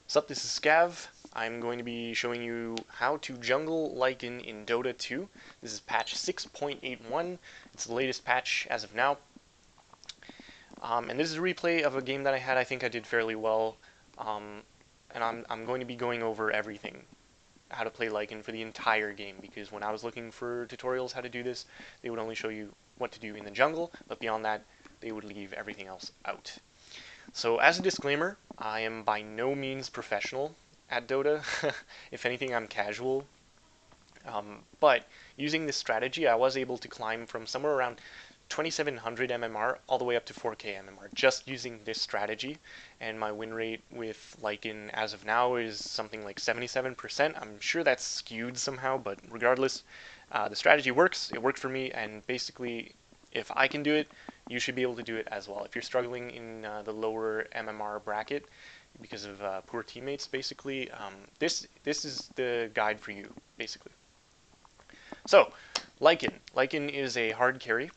Sup, this is Scav. I'm going to be showing you how to jungle Lycan in Dota 2. This is patch 6.81. It's the latest patch as of now. And this is a replay of a game that I think I did fairly well. And I'm going to be going over everything. How to play Lycan for the entire game, because when I was looking for tutorials how to do this, they would only show you what to do in the jungle, but beyond that, they would leave everything else out. So as a disclaimer, I am by no means professional at Dota. If anything, I'm casual. But using this strategy, I was able to climb from somewhere around 2700 MMR all the way up to 4k MMR just using this strategy, and my win rate with Lycan as of now is something like 77%. I'm sure that's skewed somehow, but regardless, the strategy works. It worked for me, and basically if I can do it, you should be able to do it as well. If you're struggling in the lower MMR bracket because of poor teammates, basically, this is the guide for you, basically. So, Lycan. Lycan is a hard carry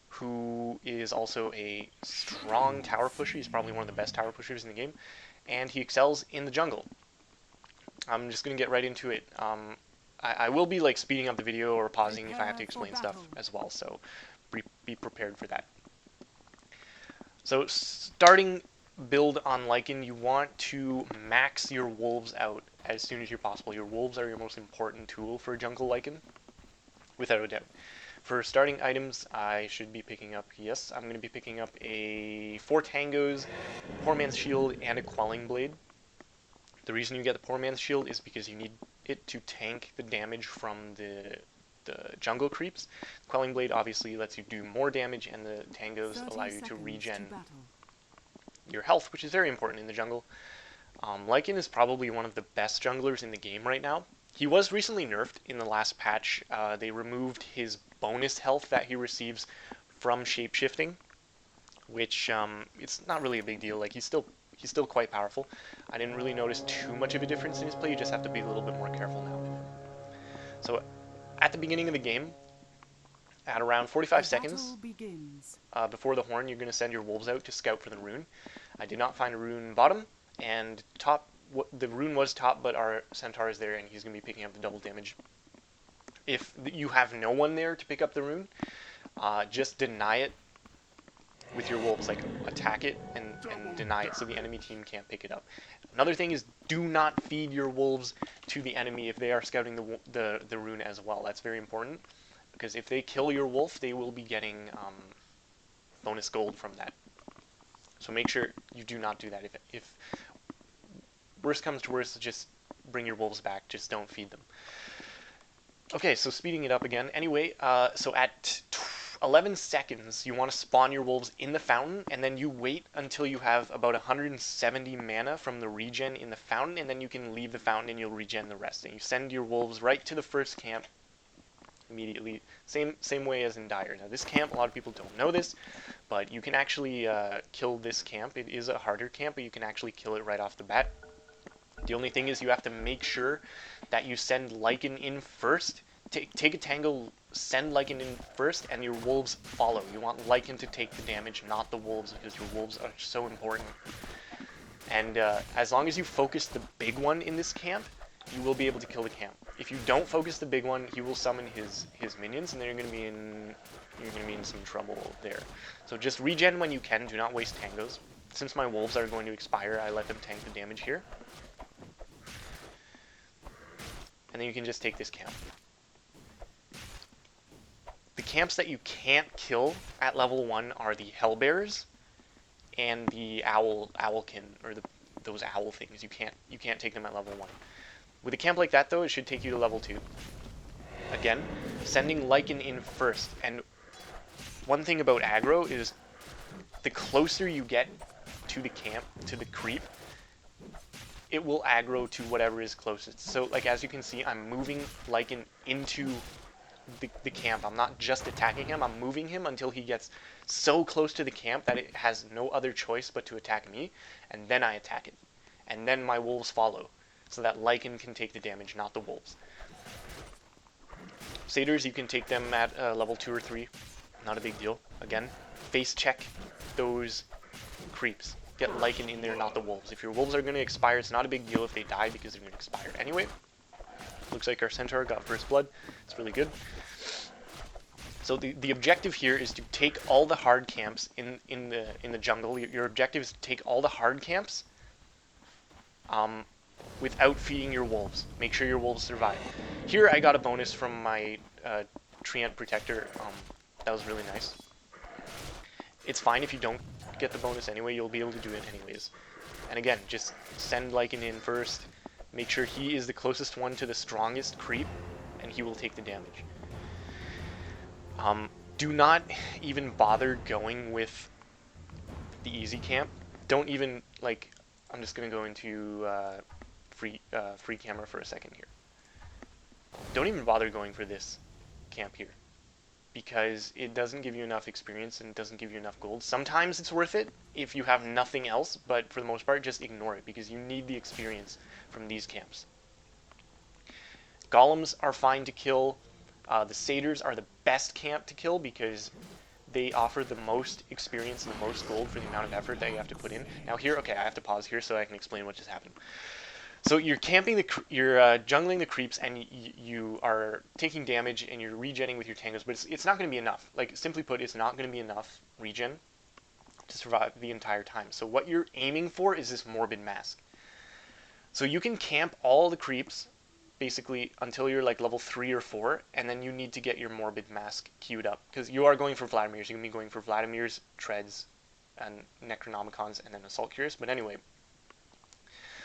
who is also a strong tower pusher. He's probably one of the best tower pushers in the game, and he excels in the jungle. I'm just going to get right into it. I will be like speeding up the video or pausing if I have to explain stuff as well, so be prepared for that. So starting build on Lycan, you want to max your wolves out as soon as you're possible. Your wolves are your most important tool for jungle Lycan, without a doubt. For starting items, I should be picking up, yes, I'm going to be picking up a 4 tangos, poor man's shield, and a quelling blade. The reason you get the poor man's shield is because you need it to tank the damage from the jungle creeps. Quelling blade obviously lets you do more damage, and the tangos allow you to regen your health, which is very important in the jungle. Lycan is probably one of the best junglers in the game right now. He was recently nerfed in the last patch. They removed his bonus health that he receives from shapeshifting, which it's not really a big deal. Like he's still quite powerful. I didn't really notice too much of a difference in his play. You just have to be a little bit more careful now with him. So at the beginning of the game, at around 45 seconds before the horn, you're going to send your wolves out to scout for the rune. I did not find a rune bottom, and top. The rune was top, but our centaur is there, and he's going to be picking up the double damage. If you have no one there to pick up the rune, just deny it with your wolves. Like, attack it and deny it so the enemy team can't pick it up. Another thing is, do not feed your wolves to the enemy if they are scouting the rune as well. That's very important, because if they kill your wolf, they will be getting bonus gold from that. So make sure you do not do that. If worst comes to worst, just bring your wolves back. Just don't feed them. Okay, so speeding it up again. Anyway, so at 11 seconds, you want to spawn your wolves in the fountain, and then you wait until you have about 170 mana from the regen in the fountain, and then you can leave the fountain and you'll regen the rest. And you send your wolves right to the first camp immediately. Same way as in Dire. Now this camp, a lot of people don't know this, but you can actually kill this camp. It is a harder camp, but you can actually kill it right off the bat. The only thing is you have to make sure that you send Lycan in first. Take a tango, send Lycan in first, and your wolves follow. You want Lycan to take the damage, not the wolves, because your wolves are so important. And as long as you focus the big one in this camp, you will be able to kill the camp. If you don't focus the big one, he will summon his minions, and then you're going to be in some trouble there. So just regen when you can. Do not waste tangos. Since my wolves are going to expire, I let them tank the damage here. And then you can just take this camp. The camps that you can't kill at level 1 are the Hellbears and the Owlkin, or those owl things. You can't take them at level 1. With a camp like that though, it should take you to level 2. Again, sending Lycan in first. And one thing about aggro is the closer you get to the camp, to the creep, it will aggro to whatever is closest. So, like, as you can see, I'm moving Lycan into the camp. I'm not just attacking him, I'm moving him until he gets so close to the camp that it has no other choice but to attack me, and then I attack it. And then my wolves follow, so that Lycan can take the damage, not the wolves. Satyrs, you can take them at level 2 or 3. Not a big deal. Again, face check those creeps. get Lycan in there, not the wolves. If your wolves are going to expire, it's not a big deal if they die because they're going to expire anyway. Looks like our centaur got first blood. It's really good. So the objective here is to take all the hard camps in the jungle. Your objective is to take all the hard camps without feeding your wolves. Make sure your wolves survive. Here I got a bonus from my Treant Protector. That was really nice. It's fine if you don't get the bonus anyway. You'll be able to do it anyways. And again, just send Lycan in first. Make sure he is the closest one to the strongest creep, and he will take the damage. Do not even bother going with the easy camp. Don't even, like, I'm just going to go into free camera for a second here. Don't even bother going for this camp here, because it doesn't give you enough experience and it doesn't give you enough gold. Sometimes it's worth it if you have nothing else, but for the most part, just ignore it, because you need the experience from these camps. Golems are fine to kill. The satyrs are the best camp to kill because they offer the most experience and the most gold for the amount of effort that you have to put in. Now here, okay, I have to pause here so I can explain what just happened. So you're camping you're jungling the creeps, and you are taking damage and you're regenning with your tangos, but it's not going to be enough. Like, simply put, it's not going to be enough regen to survive the entire time. So what you're aiming for is this Morbid Mask. So you can camp all the creeps basically until you're like level 3 or 4, and then you need to get your Morbid Mask queued up, because you are going for Vladimir's. You're going to be going for Vladimir's, Treads, and Necronomicons, and then Assault Cuirass. But anyway,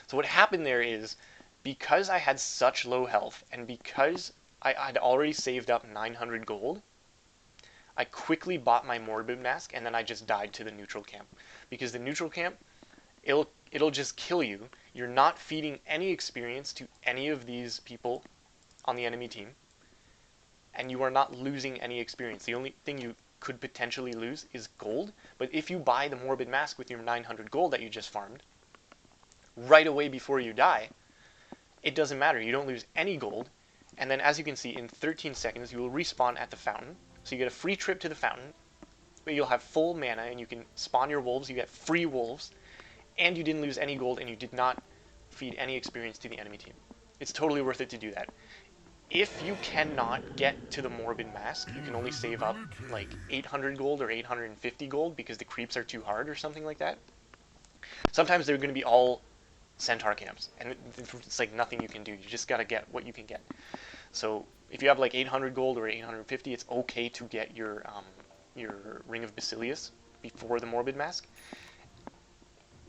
so what happened there is, because I had such low health, and because I'd already saved up 900 gold, I quickly bought my Morbid Mask, and then I just died to the neutral camp. Because the neutral camp, it'll just kill you. You're not feeding any experience to any of these people on the enemy team, and you are not losing any experience. The only thing you could potentially lose is gold, but if you buy the Morbid Mask with your 900 gold that you just farmed, right away before you die, it doesn't matter. You don't lose any gold, and then as you can see, in 13 seconds, you will respawn at the fountain. So you get a free trip to the fountain, but you'll have full mana, and you can spawn your wolves. You get free wolves, and you didn't lose any gold, and you did not feed any experience to the enemy team. It's totally worth it to do that. If you cannot get to the Morbid Mask, you can only save up like 800 gold or 850 gold because the creeps are too hard or something like that. Sometimes they're going to be all centaur camps, and it's like nothing you can do. You just got to get what you can get. So if you have like 800 gold or 850, it's okay to get your Ring of Basilius before the Morbid Mask.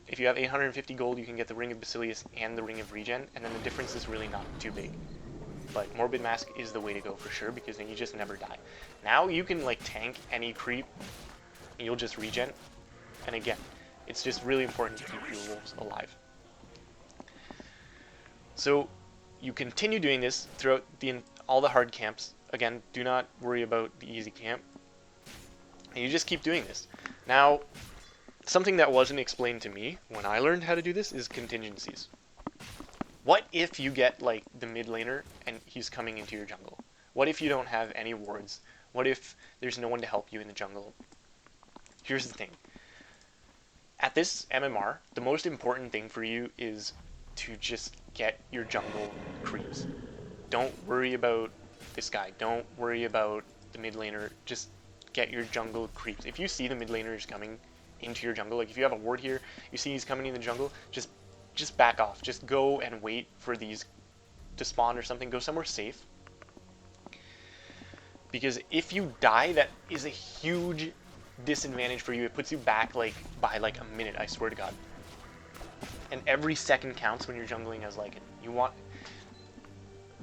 If you have 850 gold, you can get the Ring of Basilius and the Ring of Regen, and then the difference is really not too big. But Morbid Mask is the way to go for sure, because then you just never die. Now you can like tank any creep, and you'll just regen. And again, it's just really important to keep your wolves alive. So you continue doing this throughout all the hard camps. Again, do not worry about the easy camp. And you just keep doing this. Now, something that wasn't explained to me when I learned how to do this is contingencies. What if you get like the mid laner and he's coming into your jungle? What if you don't have any wards? What if there's no one to help you in the jungle? Here's the thing. At this MMR, the most important thing for you is to just get your jungle creeps. Don't worry about this guy. Don't worry about the mid laner. Just get your jungle creeps. If you see the mid laners coming into your jungle, like if you have a ward here, you see he's coming in the jungle, just back off. Just go and wait for these to spawn or something. Go somewhere safe. Because if you die, that is a huge disadvantage for you. It puts you back like by like a minute, I swear to God. And every second counts when you're jungling as Lycan.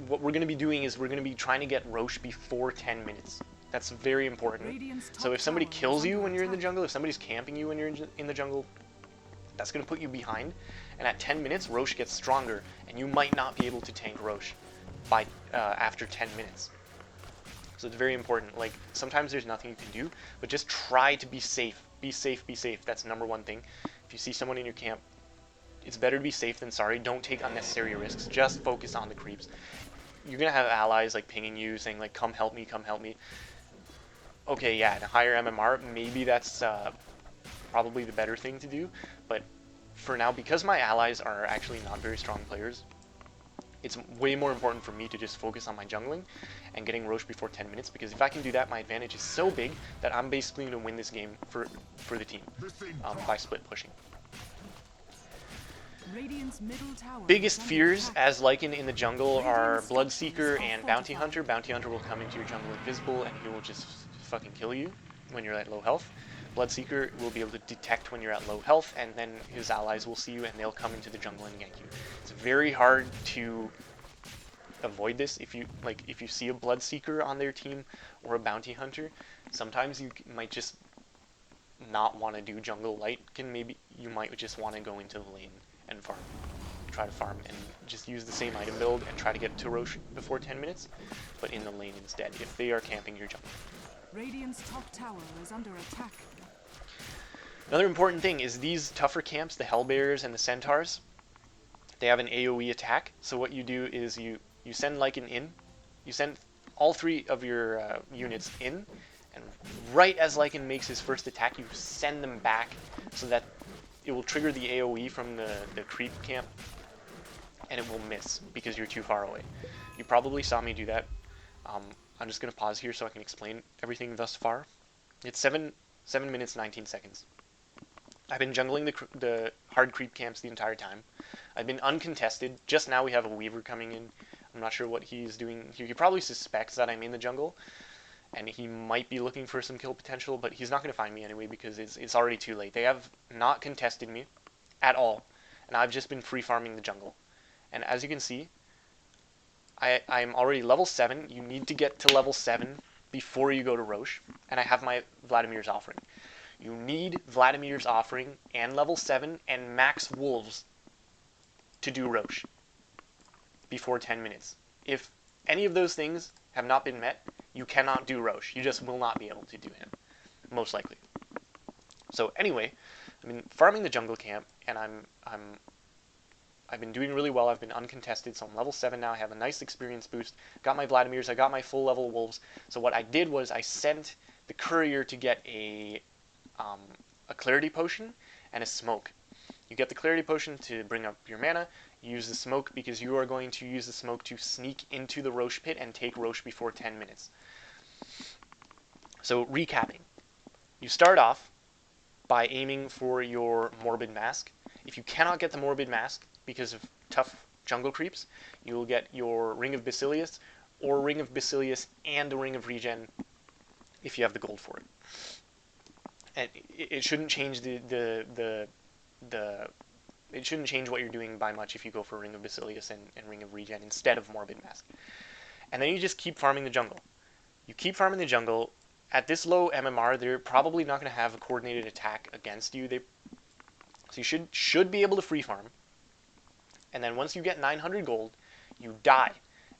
What we're going to be doing is we're going to be trying to get Rosh before 10 minutes. That's very important. So if somebody kills you when you're in the jungle, if somebody's camping you when you're in the jungle, that's going to put you behind. And at 10 minutes, Rosh gets stronger, and you might not be able to tank Rosh by after 10 minutes. So it's very important. Like, sometimes there's nothing you can do, but just try to be safe. Be safe, be safe. That's number one thing. If you see someone in your camp, it's better to be safe than sorry. Don't take unnecessary risks. Just focus on the creeps. You're going to have allies like pinging you, saying like, come help me, come help me. Okay, yeah, in a higher MMR, maybe that's probably the better thing to do. but for now, because my allies are actually not very strong players, it's way more important for me to just focus on my jungling and getting Rosh before 10 minutes, because if I can do that, my advantage is so big that I'm basically going to win this game for the team by split pushing. Biggest fears as Lycan in the jungle are Bloodseeker and Bounty Hunter. Bounty Hunter will come into your jungle invisible and he will just fucking kill you when you're at low health. Bloodseeker will be able to detect when you're at low health, and then his allies will see you and they'll come into the jungle and gank you. It's very hard to avoid this if you see a Bloodseeker on their team or a Bounty Hunter. Sometimes you might just not want to do jungle Lycan. Maybe you might just want to go into the lane and farm. Try to farm and just use the same item build and try to get to Rosh before 10 minutes, but in the lane instead if they are camping your jungle. Radiant's top tower is under attack. Another important thing is these tougher camps, the Hellbearers and the Centaurs, they have an AoE attack. So what you do is you send Lycan in, you send all 3 of your units in, and right as Lycan makes his first attack, you send them back so that it will trigger the AoE from the creep camp, and it will miss because you're too far away. You probably saw me do that. I'm just going to pause here so I can explain everything thus far. It's 7 minutes 19 seconds. I've been jungling the hard creep camps the entire time. I've been uncontested. Just now we have a Weaver coming in. I'm not sure what he's doing. He probably suspects that I'm in the jungle, and he might be looking for some kill potential, but he's not going to find me anyway because it's already too late. They have not contested me at all, and I've just been free farming the jungle. And as you can see, I'm already level 7. You need to get to level 7 before you go to Rosh, and I have my Vladimir's Offering. You need Vladimir's Offering and level 7 and max wolves to do Rosh before 10 minutes. If any of those things have not been met, you cannot do Rosh. You just will not be able to do him, most likely. So anyway, I've been farming the jungle camp, and I've been doing really well. I've been uncontested, so I'm level 7 now. I have a nice experience boost. Got my Vladimirs. I got my full level wolves. So what I did was I sent the courier to get a clarity potion and a smoke. You get the clarity potion to bring up your mana. You use the smoke because you are going to use the smoke to sneak into the Rosh pit and take Rosh before 10 minutes. So recapping. You start off by aiming for your Morbid Mask. If you cannot get the Morbid Mask because of tough jungle creeps, you will get your Ring of Basilius or Ring of Basilius and a Ring of Regen if you have the gold for it. And it shouldn't change it shouldn't change what you're doing by much if you go for Ring of Basilius and Ring of Regen instead of Morbid Mask. And then you just keep farming the jungle. You keep farming the jungle. At this low MMR, they're probably not going to have a coordinated attack against you. So you should be able to free farm. And then once you get 900 gold, you die.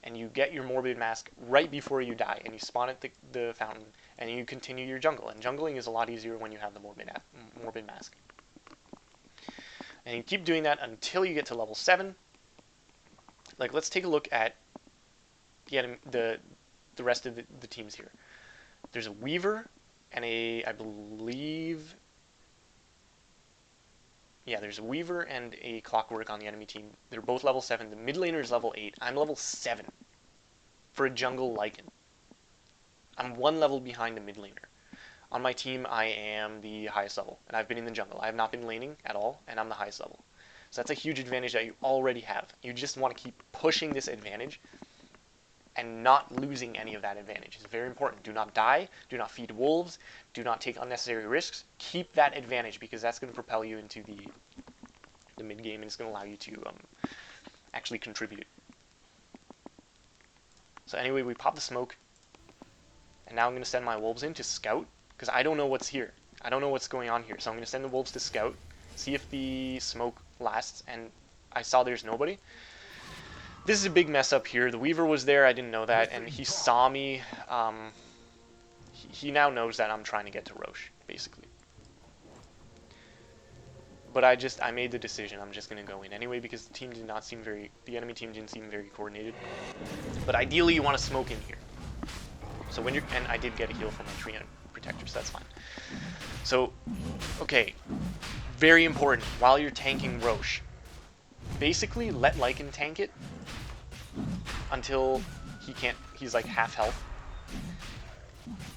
And you get your Morbid Mask right before you die. And you spawn at the fountain. And you continue your jungle. And jungling is a lot easier when you have the Morbid Mask. And you keep doing that until you get to level 7. Like, let's take a look at the rest of the teams here. There's a Weaver and I believe... Yeah, there's a Weaver and a Clockwork on the enemy team. They're both level 7. The mid laner is level 8. I'm level 7 for a jungle Lycan. I'm 1 level behind the mid laner. On my team, I am the highest level, and I've been in the jungle. I have not been laning at all, and I'm the highest level. So that's a huge advantage that you already have. You just want to keep pushing this advantage and not losing any of that advantage. It's very important. Do not die. Do not feed wolves. Do not take unnecessary risks. Keep that advantage because that's going to propel you into the mid game, and it's going to allow you to actually contribute. So anyway, we pop the smoke, and now I'm going to send my wolves in to scout because I don't know what's here. I don't know what's going on here. So I'm going to send the wolves to scout, see if the smoke lasts, and I saw there's nobody. This is a big mess up here. The Weaver was there. I didn't know that, and he saw me. He now knows that I'm trying to get to Rosh, basically. But I made the decision. I'm just going to go in anyway because the enemy team didn't seem very coordinated. But ideally, you want to smoke in here. So and I did get a heal from my tree protector, so that's fine. So, okay, Very important, while you're tanking Rosh, basically let Lycan tank it until he's like half health.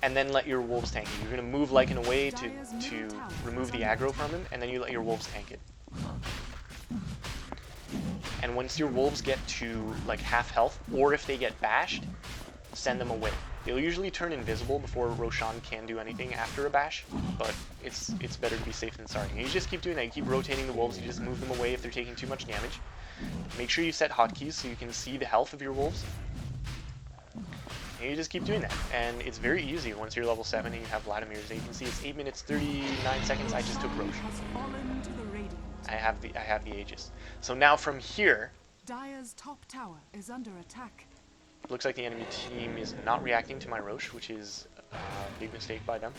And then let your wolves tank it. You're going to move Lycan away to remove the aggro from him, and then you let your wolves tank it. And once your wolves get to like half health, or if they get bashed, send them away. They'll usually turn invisible before Roshan can do anything after a bash, but it's better to be safe than sorry. And you just keep doing that. You keep rotating the wolves. You just move them away if they're taking too much damage. Make sure you set hotkeys so you can see the health of your wolves. And you just keep doing that. And it's very easy once you're level 7 and you have Vladimir. As you can see, it's 8 minutes 39 seconds. I just took Rosh. I have the Aegis. So now from here, Dire's top tower is under attack. looks like the enemy team is not reacting to my Rosh, which is a big mistake by them.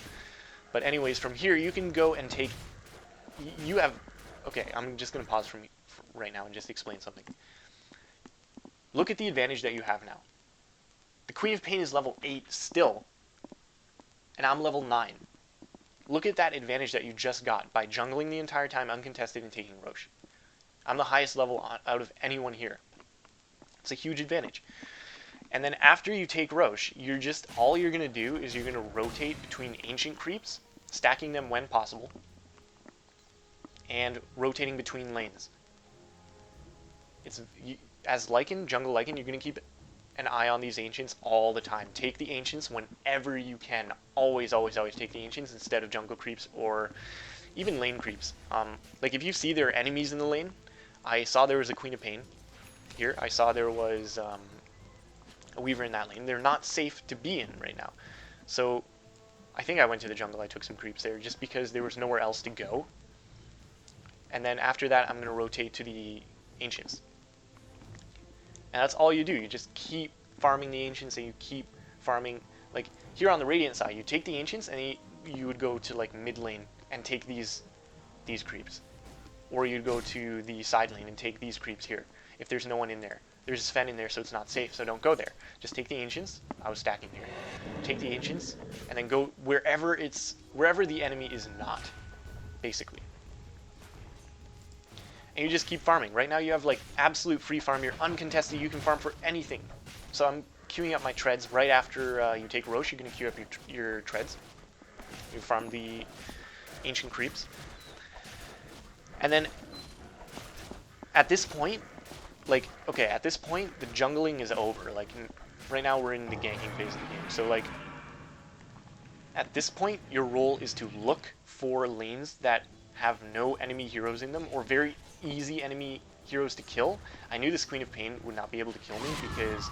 But anyways, from here you can go and take. You have. Okay, I'm just gonna pause from right now and just explain something. Look at the advantage that you have now. The Queen of Pain is level 8 still, and I'm level 9. Look at that advantage that you just got by jungling the entire time uncontested and taking Rosh. I'm the highest level out of anyone here. It's a huge advantage. And then after you take Rosh, all you're going to do is you're going to rotate between ancient creeps, stacking them when possible, and rotating between lanes. As Lycan, jungle Lycan, you're going to keep an eye on these ancients all the time. Take the ancients whenever you can. Always, always, always take the ancients instead of jungle creeps or even lane creeps. Like if you see there are enemies in the lane, I saw there was a Queen of Pain here. I saw there was a Weaver in that lane. They're not safe to be in right now. So I think I went to the jungle. I took some creeps there just because there was nowhere else to go. And then after that, I'm going to rotate to the ancients. And that's all you do. You just keep farming the ancients and you keep farming. Like here on the Radiant side, you take the ancients and you would go to like mid lane and take these creeps. Or you'd go to the side lane and take these creeps here. If there's no one in there. There's a Sven in there, so it's not safe, so don't go there. Just take the ancients. I was stacking here. Take the ancients and then go wherever the enemy is not, basically. And you just keep farming. Right now you have like absolute free farm. You're uncontested. You can farm for anything. So I'm queuing up my treads right after you take Rosh. You're going to queue up your treads. You farm the ancient creeps. And then at this point, at this point, the jungling is over. Like right now we're in the ganking phase of the game. So like at this point, your role is to look for lanes that have no enemy heroes in them or very easy enemy heroes to kill. I knew this Queen of Pain would not be able to kill me because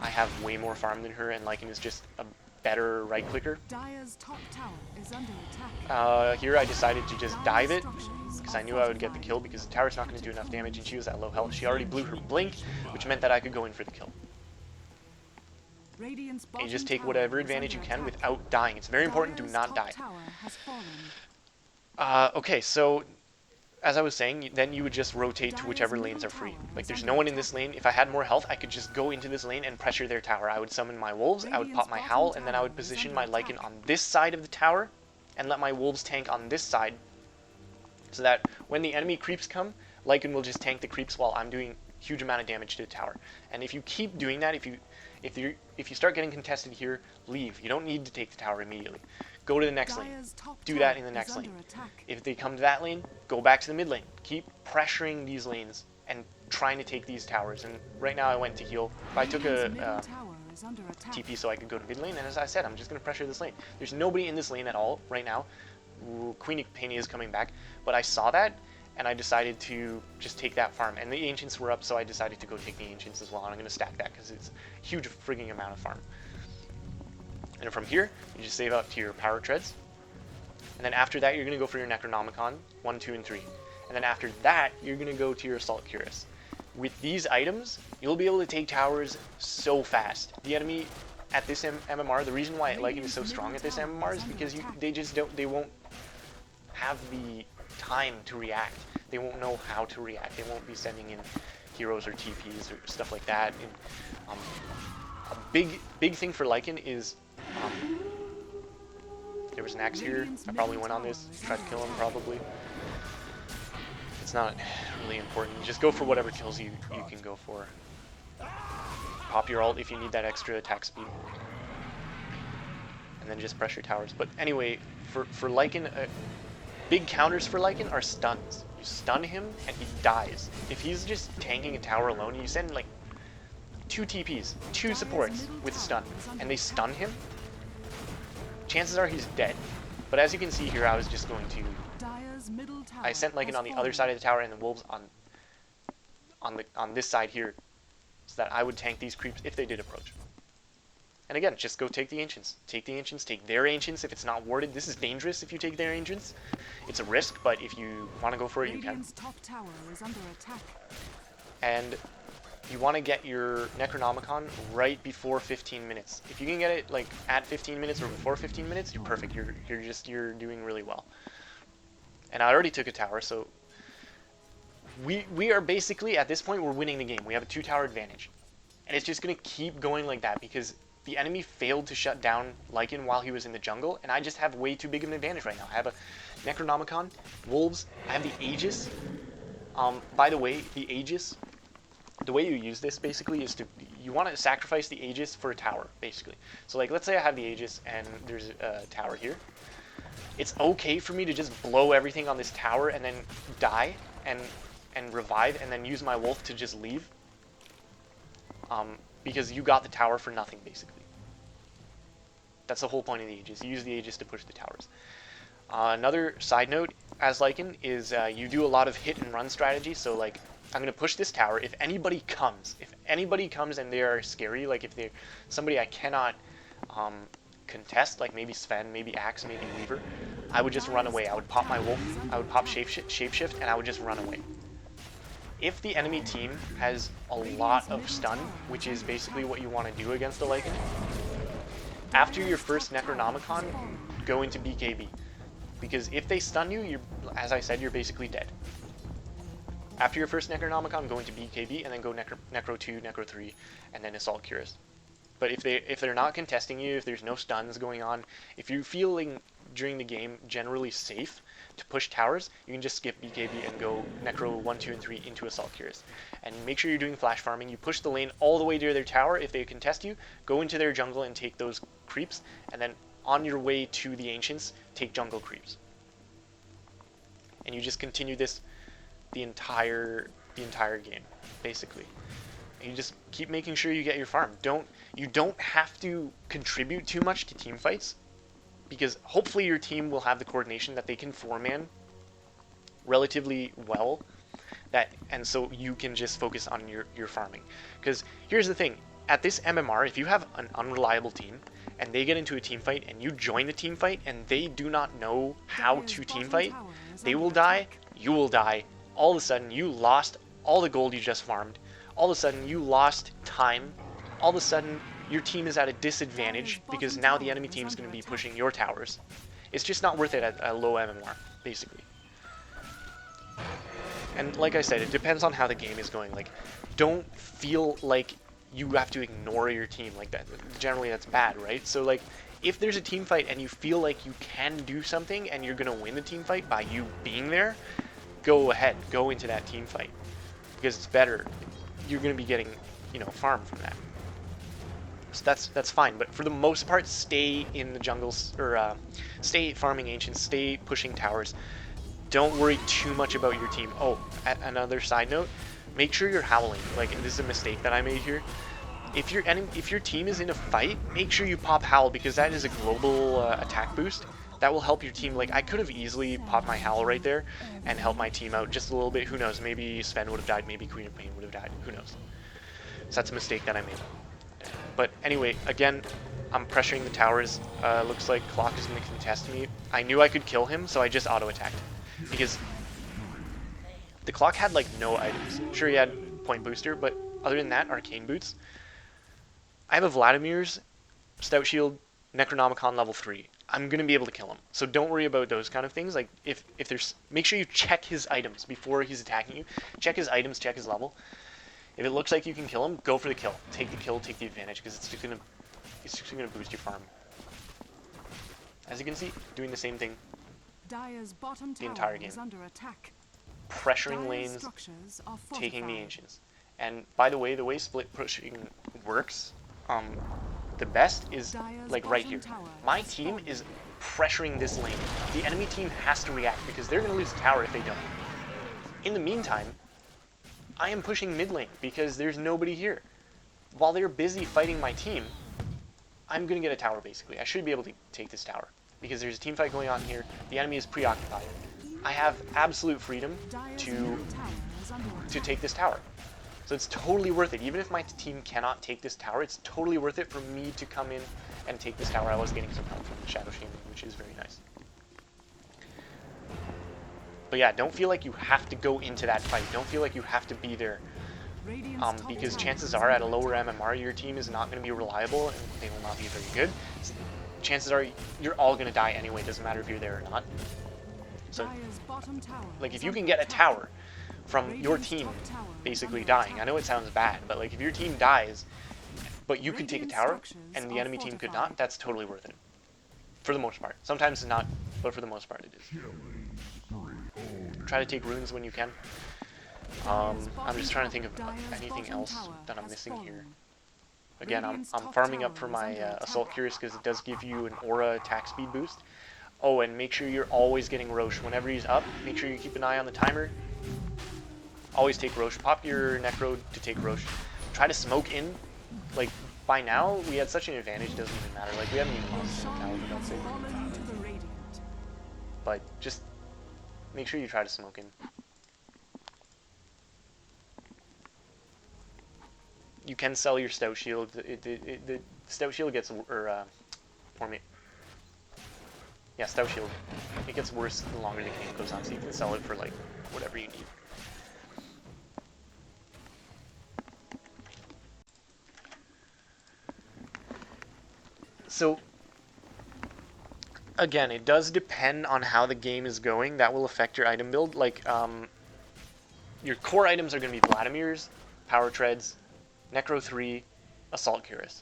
I have way more farm than her and Lycan is just a better right clicker. Dire's top tower is under attack. Here I decided to just dive it because I knew I would get the kill because the tower's not going to do enough damage and she was at low health. She already blew her blink, which meant that I could go in for the kill. And you just take whatever advantage you can without dying. It's very important, do not die. Okay, so as I was saying, then you would just rotate to whichever lanes are free. Like there's no one in this lane. If I had more health, I could just go into this lane and pressure their tower. I would summon my wolves, I would pop my howl, and then I would position my Lycan on this side of the tower and let my wolves tank on this side so that when the enemy creeps come, Lycan will just tank the creeps while I'm doing huge amount of damage to the tower. And if you keep doing that, if you start getting contested here, leave. You don't need to take the tower immediately. Go to the next lane. Do that in the next lane. If they come to that lane, go back to the mid lane. Keep pressuring these lanes and trying to take these towers. And right now I went to heal. I took a TP so I could go to mid lane. And as I said, I'm just going to pressure this lane. There's nobody in this lane at all right now. Queen of Pain is coming back. But I saw that and I decided to just take that farm. And the ancients were up, so I decided to go take the ancients as well. And I'm going to stack that because it's a huge frigging amount of farm. And from here, you just save up to your power treads. And then after that, you're going to go for your Necronomicon, 1, 2, and 3. And then after that, you're going to go to your Assault Cuirass. With these items, you'll be able to take towers so fast. The enemy at this MMR, the reason why Lycan is so strong at this MMR is because they won't have the time to react. They won't know how to react. They won't be sending in heroes or TPs or stuff like that. And, a big thing for Lycan is there was an axe here. I probably went on this, tried to kill him probably. it's not really important. Just go for whatever kills you can go for. Pop your ult if you need that extra attack speed. And then just press your towers. But anyway, for Lycan, big counters for Lycan are stuns. You stun him and he dies. If he's just tanking a tower alone, you send like 2 TPs, 2 supports with stun, and they stun him, chances are he's dead. But as you can see here, I was just going to... I sent Lycan on the other side of the tower and the wolves on this side here, so that I would tank these creeps if they did approach. And again, just go take the ancients. Take the ancients, take their ancients if it's not warded. This is dangerous if you take their ancients. It's a risk, but if you want to go for it, you can. Top tower is under attack. And you want to get your Necronomicon right before 15 minutes. If you can get it like at 15 minutes or before 15 minutes, you're perfect. You're doing really well. And I already took a tower, so we are basically at this point we're winning the game. We have a 2-tower advantage, and it's just gonna keep going like that because the enemy failed to shut down Lycan while he was in the jungle, and I just have way too big of an advantage right now. I have a Necronomicon, wolves. I have the Aegis. By the way, the Aegis. The way you use this basically is you want to sacrifice the Aegis for a tower, basically. So like, let's say I have the Aegis and there's a tower here. It's okay for me to just blow everything on this tower and then die and revive and then use my wolf to just leave. Because you got the tower for nothing, basically. That's the whole point of the Aegis. You use the Aegis to push the towers. Another side note, as Lycan, is you do a lot of hit and run strategy. So like, I'm going to push this tower. If anybody comes and they are scary, like if they're somebody I cannot contest, like maybe Sven, maybe Axe, maybe Weaver, I would just run away. I would pop my wolf, I would pop Shapeshift, and I would just run away. If the enemy team has a lot of stun, which is basically what you want to do against the Lycan, after your first Necronomicon, go into BKB. Because if they stun you, as I said, you're basically dead. After your first Necronomicon, go into BKB, and then go Necro 2, Necro 3, and then Assault Cuirass. But if they're not contesting you, if there's no stuns going on, if you're feeling during the game generally safe to push towers, you can just skip BKB and go Necro 1, 2, and 3 into Assault Cuirass. And make sure you're doing flash farming. You push the lane all the way to their tower. If they contest you, go into their jungle and take those creeps, and then on your way to the Ancients, take jungle creeps. And you just continue this the entire game, basically. And you just keep making sure you get your farm. You don't have to contribute too much to team fights, because hopefully your team will have the coordination that they can 4-man relatively well, and so you can just focus on your farming. Because here's the thing, at this MMR, if you have an unreliable team and they get into a team fight and you join the team fight and they do not know how to team fight, they will die, you will die. All of a sudden you lost all the gold you just farmed. All of a sudden you lost time. All of a sudden your team is at a disadvantage because now the enemy team is going to be pushing your towers. It's just not worth it at a low MMR, basically. And like I said, it depends on how the game is going. Like, don't feel like you have to ignore your team like that. Generally that's bad, right? So like, if there's a team fight and you feel like you can do something and you're going to win the team fight by you being there, go ahead, go into that team fight, because it's better. You're going to be getting, farm from that. So that's fine, but for the most part, stay in the jungles, or stay farming ancients, stay pushing towers. Don't worry too much about your team. Oh, another side note, make sure you're howling. Like, this is a mistake that I made here. If your team is in a fight, make sure you pop howl, because that is a global attack boost. That will help your team. Like, I could have easily popped my howl right there and helped my team out just a little bit. Who knows? Maybe Sven would have died. Maybe Queen of Pain would have died. Who knows? So that's a mistake that I made. But anyway, again, I'm pressuring the towers. Looks like Clock is going to contest me. I knew I could kill him, so I just auto-attacked. Because the Clock had, like, no items. Sure, he had point booster, but other than that, arcane boots. I have a Vladimir's Stout Shield Necronomicon level 3. I'm going to be able to kill him. So don't worry about those kind of things. Like, if there's... Make sure you check his items before he's attacking you. Check his items, check his level. If it looks like you can kill him, go for the kill. Take the kill, take the advantage, because it's just gonna boost your farm. As you can see, doing the same thing Dire's bottom the entire tower game. is under attack. pressuring Dire's lanes, structures are taking the fortified. ancients. And by the way split pushing works, the best is Dire's like right bottom here. tower My has team fallen. is pressuring this lane. The enemy team has to react because they're going to lose the tower if they don't. In the meantime, I am pushing mid lane because there's nobody here. While they're busy fighting my team, I'm going to get a tower basically. I should be able to take this tower because there's a team fight going on here. The enemy is preoccupied. I have absolute freedom Dire's to middle tower is under attack. take this tower. So it's totally worth it. Even if my team cannot take this tower, it's totally worth it for me to come in and take this tower. I was getting some help from Shapeshift, which is very nice. But yeah, don't feel like you have to go into that fight. Don't feel like you have to be there. Radiant's top Because tower chances is are at a under lower attack. MMR, your team is not going to be reliable and they will not be very good. So chances are you're all going to die anyway. It doesn't matter if you're there or not. So, Dire's bottom tower like, is if you can under get a attack. tower from your Radiant's team top tower is basically under dying, attack. I know it sounds bad, but like if your team dies, but you could take a Radiant tower structures and the are enemy team could fortified. not, that's totally worth it. For the most part. Sometimes it's not, but for the most part it is. Try to take runes when you can. I'm just trying to think of anything else that I'm missing here. Again, I'm farming up for my Assault Cuirass because it does give you an aura attack speed boost. Oh, and make sure you're always getting Rosh. Whenever he's up, make sure you keep an eye on the timer. Always take Rosh. Pop your Necro to take Rosh. Try to smoke in. Like, by now, we had such an advantage, it doesn't even matter. Like, we haven't even lost a single tower, for God's sake. Fallen to the radiant. But just make sure you try to smoke in. You can sell your Stout Shield. The Stout Shield gets, yeah, Stout Shield. It gets worse the longer the game goes on, so you can sell it for, like, whatever you need. So, again, it does depend on how the game is going. That will affect your item build. Like, your core items are going to be Vladimir's, Power Treads, Necro 3, Assault Cuirass.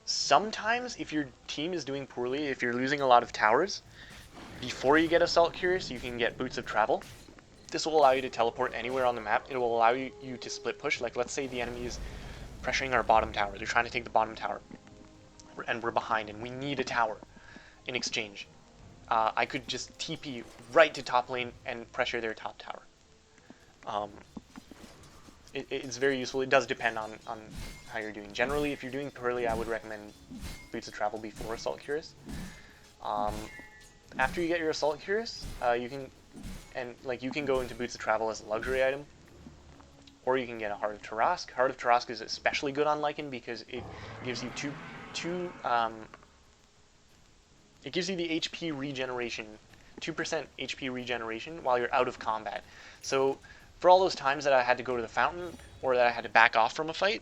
Sometimes, if your team is doing poorly, if you're losing a lot of towers, before you get Assault Cuirass, you can get Boots of Travel. This will allow you to teleport anywhere on the map. It will allow you to split push. Like, let's say the enemy is pressuring our bottom tower. They're trying to take the bottom tower. And we're behind, and we need a tower in exchange. I could just TP right to top lane and pressure their top tower. It's very useful. It does depend on how you're doing. Generally, if you're doing poorly, I would recommend Boots of Travel before Assault Cuirass. After you get your Assault Cuirass, you can go into Boots of Travel as a luxury item, or you can get a Heart of Tarask. Heart of Tarask is especially good on Lycan because it gives you it gives you the HP regeneration, 2% HP regeneration while you're out of combat. So for all those times that I had to go to the fountain or that I had to back off from a fight,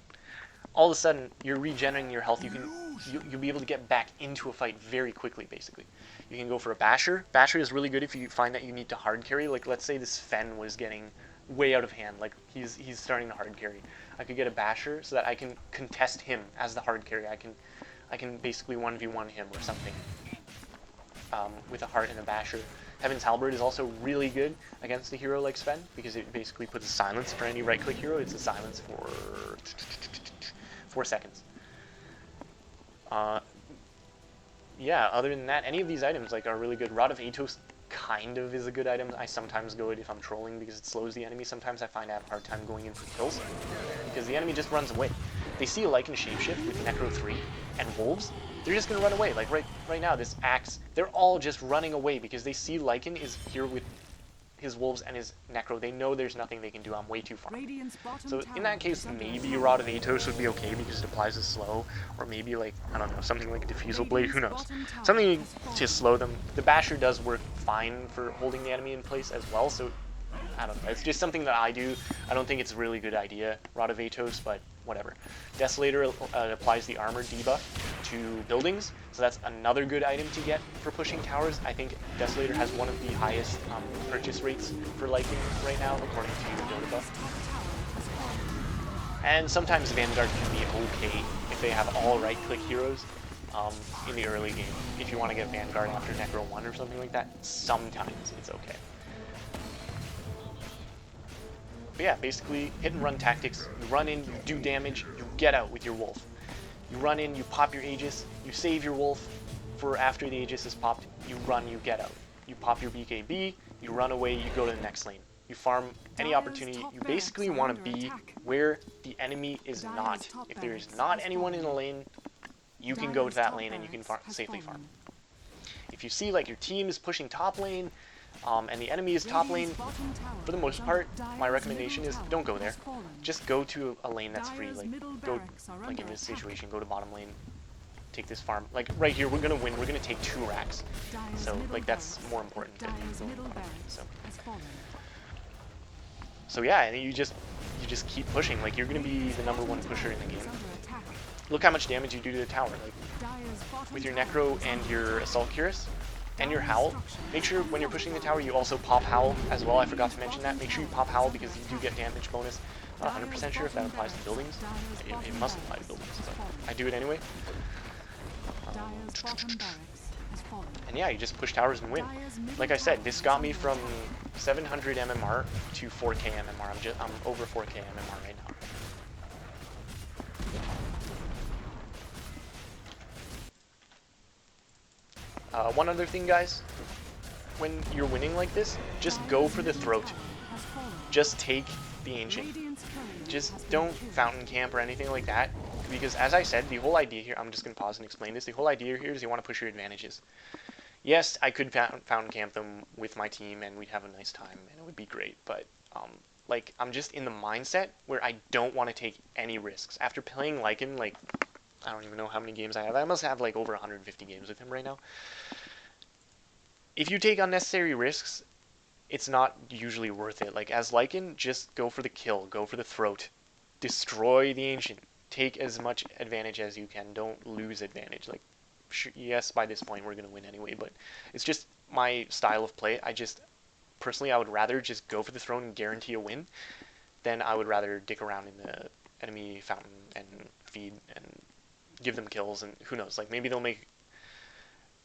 all of a sudden you're regenerating your health. You'll be able to get back into a fight very quickly, basically. You can go for a Basher. Basher is really good if you find that you need to hard carry. Like, let's say this Fen was getting way out of hand. Like, he's starting to hard carry. I could get a Basher so that I can contest him as the hard carry. I can basically 1v1 him or something with a Heart and a Basher. Heaven's Halberd is also really good against a hero like Sven because it basically puts a silence for any right-click hero. It's a silence for 4 seconds. Yeah, other than that, any of these items are really good. Rod of Atos kind of is a good item. I sometimes go it if I'm trolling because it slows the enemy. Sometimes I find I have a hard time going in for kills because the enemy just runs away. They see a Lycan Shapeshift with Necro 3 and Wolves, they're just going to run away. Like right now, this Axe, they're all just running away because they see Lycan is here with his Wolves and his Necro. They know there's nothing they can do. I'm way too far. So in that case, maybe Rod of Atos would be okay because it applies a slow, or maybe I don't know, something like Diffusal Blade, who knows. Something to slow them. The Basher does work fine for holding the enemy in place as well, so I don't know. It's just something that I do. I don't think it's a really good idea, Rod of Atos, but whatever. Desolator applies the armor debuff to buildings, so that's another good item to get for pushing towers. I think Desolator has one of the highest purchase rates for Lycan right now, according to Dota buff. And sometimes Vanguard can be okay if they have all right-click heroes in the early game. If you want to get Vanguard after Necro 1 or something like that, sometimes it's okay. But yeah, basically hit and run tactics. You run in, you do damage, you get out with your wolf. You run in, you pop your Aegis, you save your wolf for after the Aegis is popped, you run, you get out. You pop your BKB, you run away, you go to the next lane. You farm any opportunity. You basically want to be where the enemy is not. If there is not anyone in the lane, you can go to that lane and you can safely farm. If you see like your team is pushing top lane, and the enemy is top lane, for the most part, my recommendation is don't go there. Just go to a lane that's free. Like go, like in this situation, go to bottom lane, take this farm. Like right here, we're gonna win. We're gonna take 2 racks. So like that's more important than going bottom lane. So yeah, and you just keep pushing. Like you're gonna be the #1 pusher in the game. Look how much damage you do to the tower. Like with your Necro and your Assault Cuirass and your Howl, make sure when you're pushing the tower you also pop Howl as well. I forgot to mention that. Make sure you pop Howl because you do get damage bonus. Not 100% sure if that applies to buildings. It must apply to buildings, but I do it anyway. And yeah, you just push towers and win. Like I said, this got me from 700 MMR to 4K MMR. I'm over 4K MMR right now. One other thing, guys, when you're winning like this, just go for the throat. Just take the Ancient. Just don't fountain camp or anything like that, because as I said, the whole idea here, I'm just going to pause and explain this, the whole idea here is you want to push your advantages. Yes, I could fountain camp them with my team and we'd have a nice time and it would be great, but like I'm just in the mindset where I don't want to take any risks. After playing Lycan, like, I don't even know how many games I have. I must have like over 150 games with him right now. If you take unnecessary risks, it's not usually worth it. Like as Lycan, just go for the kill, go for the throat, destroy the Ancient, take as much advantage as you can. Don't lose advantage. Like, yes, by this point we're gonna win anyway, but it's just my style of play. Personally, I would rather just go for the throne and guarantee a win than I would rather dick around in the enemy fountain and feed and give them kills, and who knows, like maybe they'll make,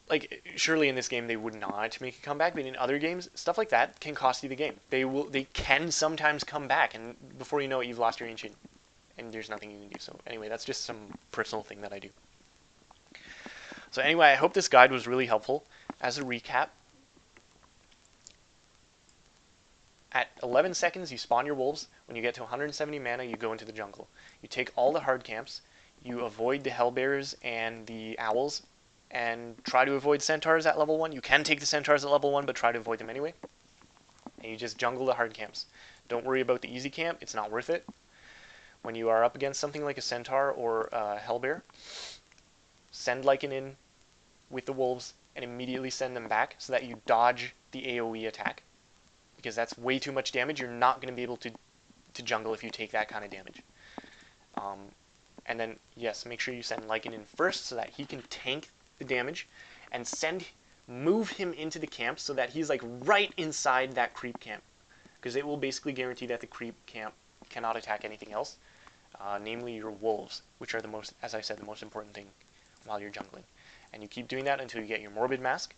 like surely in this game they would not make a comeback, but in other games stuff like that can cost you the game. They can sometimes come back, and before you know it you've lost your Ancient and there's nothing you can do. So anyway, that's just some personal thing that I do. So anyway, I hope this guide was really helpful. As a recap, at 11 seconds you spawn your wolves. When you get to 170 mana you go into the jungle. You take all the hard camps. You avoid the Hellbearers and the Owls, and try to avoid Centaurs at level 1. You can take the Centaurs at level 1, but try to avoid them anyway. And you just jungle the hard camps. Don't worry about the easy camp, it's not worth it. When you are up against something like a Centaur or a Hellbear, send Lycan in with the wolves and immediately send them back so that you dodge the AoE attack. Because that's way too much damage. You're not going to be able to jungle if you take that kind of damage. And then, yes, make sure you send Lycan in first so that he can tank the damage, and move him into the camp so that he's like right inside that creep camp, because it will basically guarantee that the creep camp cannot attack anything else, namely your wolves, which are the most, as I said, the most important thing while you're jungling. And you keep doing that until you get your Morbid Mask,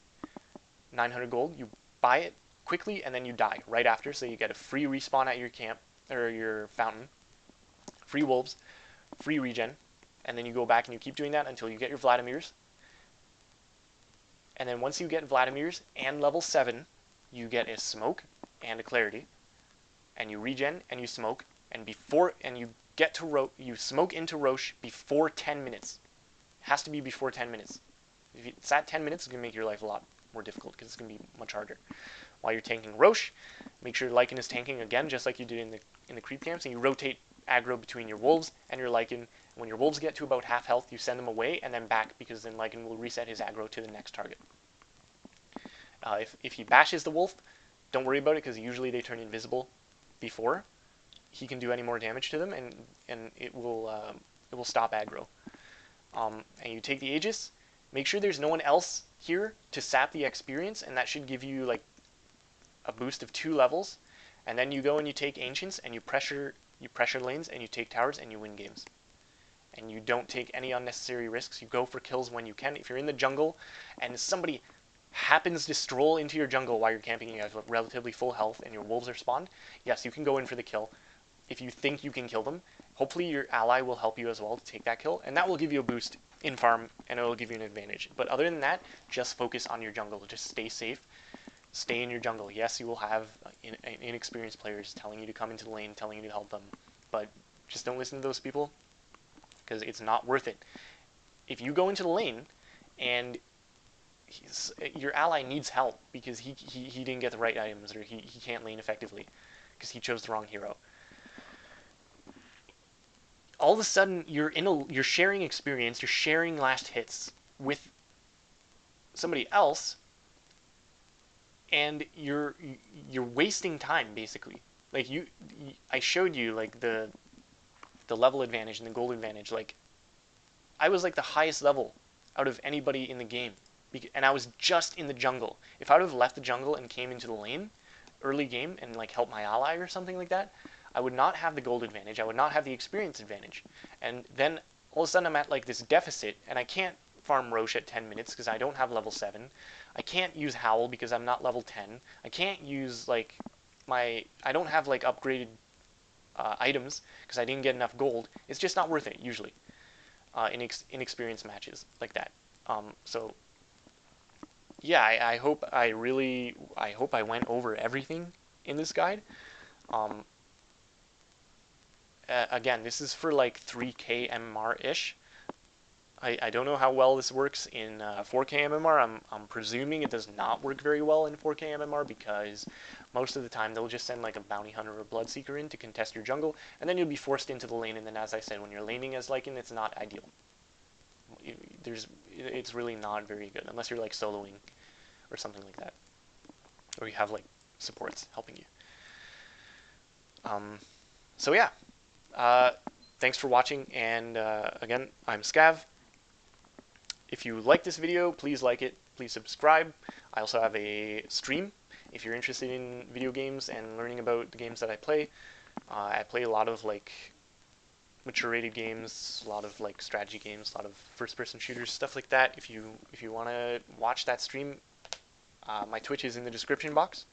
900 gold. You buy it quickly and then you die right after, so you get a free respawn at your camp or your fountain, free wolves, free regen, and then you go back and you keep doing that until you get your Vladimirs. And then once you get Vladimirs and level 7, you get a smoke and a clarity, and you regen and you smoke, and you get to you smoke into Roche before 10 minutes. It has to be before 10 minutes. If it's at 10 minutes, it's going to make your life a lot more difficult because it's going to be much harder. While you're tanking Roche, make sure Lycan is tanking again, just like you did in the creep camps, and you rotate aggro between your wolves and your Lycan. When your wolves get to about half health, you send them away and then back, because then Lycan will reset his aggro to the next target. If he bashes the wolf, don't worry about it, because usually they turn invisible before he can do any more damage to them, and it will stop aggro. And you take the Aegis. Make sure there's no one else here to sap the experience, and that should give you like a boost of 2 levels. And then you go and you take Ancients and you pressure lanes and you take towers and you win games. And you don't take any unnecessary risks. You go for kills when you can. If you're in the jungle and somebody happens to stroll into your jungle while you're camping, you have relatively full health and your wolves are spawned, yes, you can go in for the kill. if you think you can kill them, hopefully your ally will help you as well to take that kill, and that will give you a boost in farm, and it will give you an advantage. But other than that, just focus on your jungle. Just stay safe. Stay in your jungle. Yes, you will have inexperienced players telling you to come into the lane, telling you to help them, but just don't listen to those people, because it's not worth it. If you go into the lane and your ally needs help because he didn't get the right items, or he can't lane effectively because he chose the wrong hero, all of a sudden you're sharing experience, you're sharing last hits with somebody else, and you're wasting time basically. Like I showed you like the level advantage and the gold advantage. Like I was like the highest level out of anybody in the game, and I was just in the jungle. If I would have left the jungle and came into the lane early game and like helped my ally or something like that, I would not have the gold advantage. I would not have the experience advantage. And then all of a sudden I'm at like this deficit, and I can't farm Rosh at 10 minutes because I don't have level 7. I can't use Howl because I'm not level 10. I can't use like I don't have like upgraded items because I didn't get enough gold. It's just not worth it usually in inexperienced matches like that. So yeah, I hope I went over everything in this guide. Um, Again, this is for like 3K MMR-ish. I don't know how well this works in 4K MMR. I'm presuming it does not work very well in 4K MMR because most of the time they'll just send like a bounty hunter or a bloodseeker in to contest your jungle, and then you'll be forced into the lane. And then, as I said, when you're laning as Lycan, it's not ideal. It's really not very good unless you're like soloing or something like that, or you have like supports helping you. So yeah, thanks for watching, and again, I'm Scav. If you like this video, please like it, please subscribe. I also have a stream if you're interested in video games and learning about the games that I play. I play a lot of like mature rated games, a lot of like strategy games, a lot of first person shooters, stuff like that. If you want to watch that stream, my Twitch is in the description box.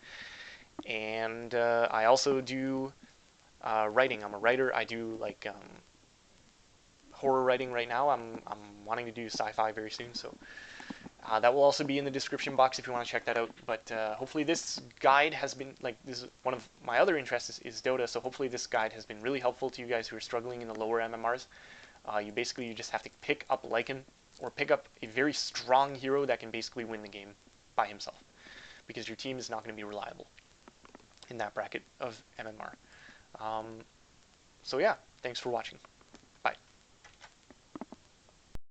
And I also do writing. I'm a writer. I do like horror writing right now. I'm wanting to do sci-fi very soon, so that will also be in the description box if you want to check that out. But hopefully this guide has been, like, this is one of my other interests is Dota, so hopefully this guide has been really helpful to you guys who are struggling in the lower MMRs. You just have to pick up Lycan, or pick up a very strong hero that can basically win the game by himself, because your team is not going to be reliable in that bracket of MMR. So yeah, thanks for watching.